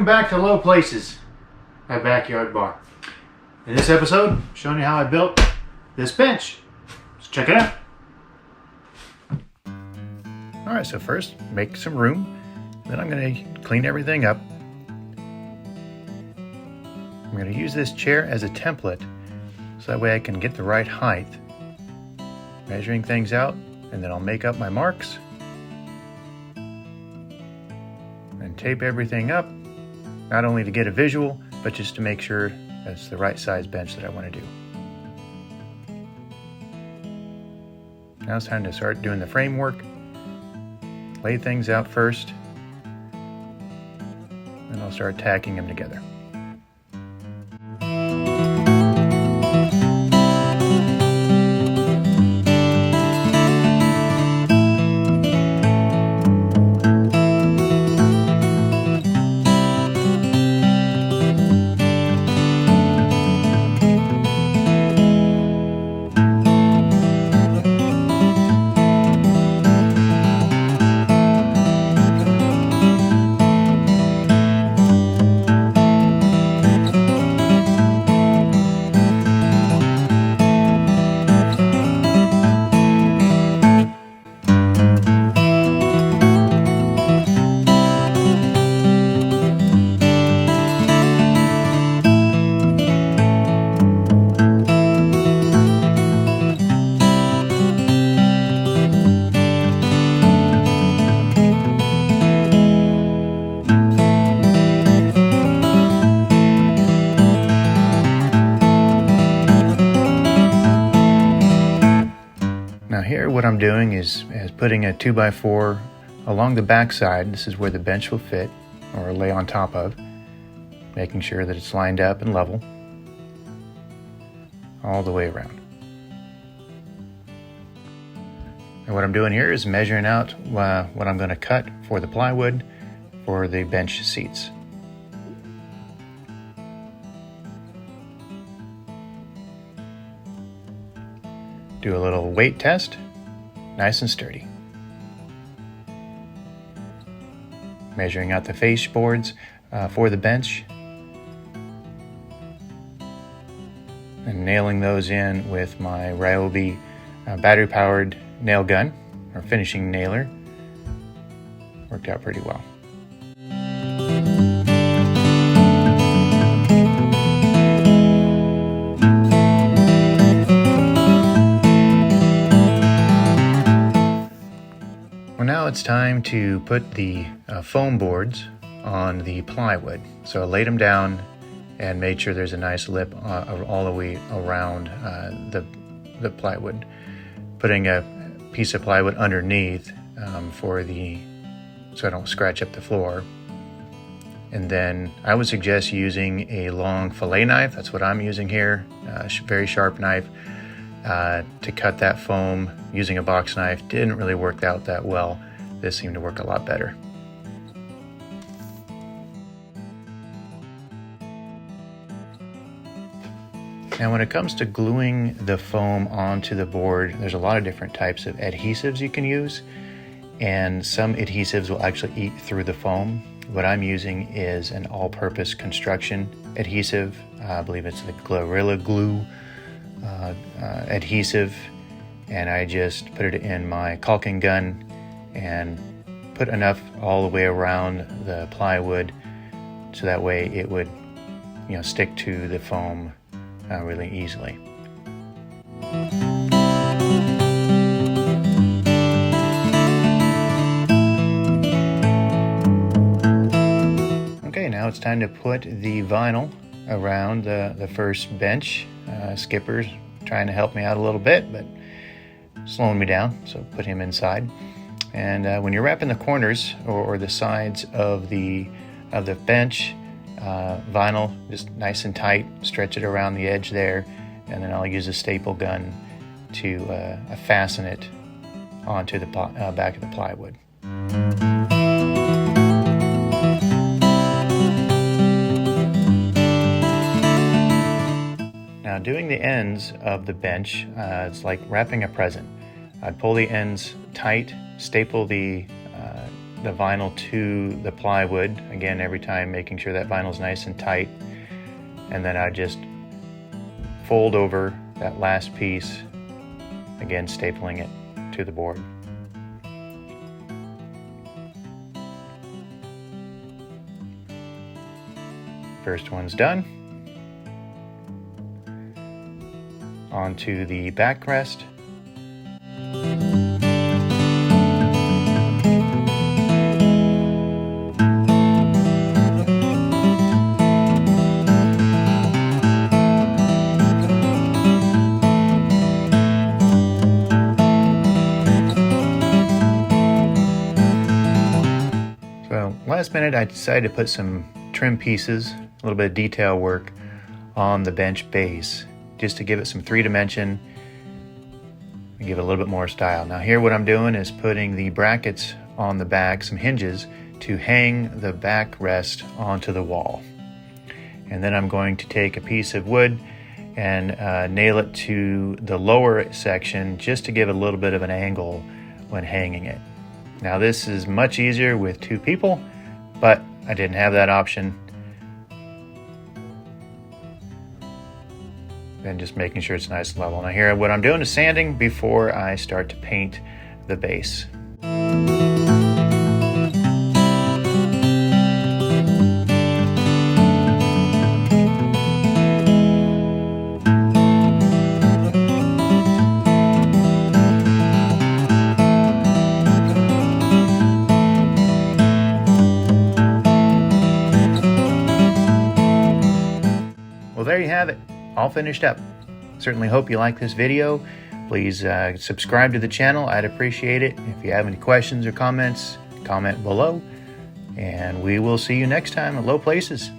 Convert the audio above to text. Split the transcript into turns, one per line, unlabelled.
back to Low Places, my backyard bar. In this episode, I'm showing you how I built this bench. Let's check it out. Alright, so first make some room, then I'm going to clean everything up. I'm going to use this chair as a template so that way I can get the right height. Measuring things out, and then I'll make up my marks and tape everything up, not only to get a visual, but just to make sure that's the right size bench that I want to do. Now it's time to start doing the framework. Lay things out first, and I'll start tacking them together. Now here what I'm doing is putting a 2x4 along the back side. This is where the bench will fit or lay on top of, making sure that it's lined up and level all the way around. And what I'm doing here is measuring out what I'm going to cut for the plywood for the bench seats. Do a little weight test, nice and sturdy. Measuring out the face boards for the bench and nailing those in with my Ryobi battery powered nail gun or finishing nailer. Worked out pretty well. Now it's time to put the foam boards on the plywood. So I laid them down and made sure there's a nice lip all the way around the plywood. Putting a piece of plywood underneath so I don't scratch up the floor. And then I would suggest using a long fillet knife. That's what I'm using here, a very sharp knife. To cut that foam using a box knife didn't really work out that well. This seemed to work a lot better. Now when it comes to gluing the foam onto the board, there's a lot of different types of adhesives you can use, and some adhesives will actually eat through the foam. What I'm using is an all-purpose construction adhesive. I believe it's the Gorilla Glue adhesive, and I just put it in my caulking gun and put enough all the way around the plywood so that way it would stick to the foam really easily. Okay, now it's time to put the vinyl around the first bench. Skipper's trying to help me out a little bit, but slowing me down, so put him inside. And when you're wrapping the corners or the sides of the bench, vinyl just nice and tight, stretch it around the edge there, and then I'll use a staple gun to fasten it onto the back of the plywood. Now doing the ends of the bench, it's like wrapping a present. I'd pull the ends tight, staple the the vinyl to the plywood. Again, every time making sure that vinyl's nice and tight. And then I just fold over that last piece, again stapling it to the board. First one's done. Onto the backrest. So last minute I decided to put some trim pieces, a little bit of detail work on the bench base, just to give it some 3-dimension and give it a little bit more style. Now here what I'm doing is putting the brackets on the back, some hinges, to hang the backrest onto the wall. And then I'm going to take a piece of wood and nail it to the lower section just to give it a little bit of an angle when hanging it. Now this is much easier with 2 people, but I didn't have that option. And just making sure it's nice and level. Now here what I'm doing is sanding before I start to paint the base. Well, there you have it, all finished up. Certainly hope you like this video. Please subscribe to the channel, I'd appreciate it. If you have any questions or comments, comment below. And we will see you next time at Low Places.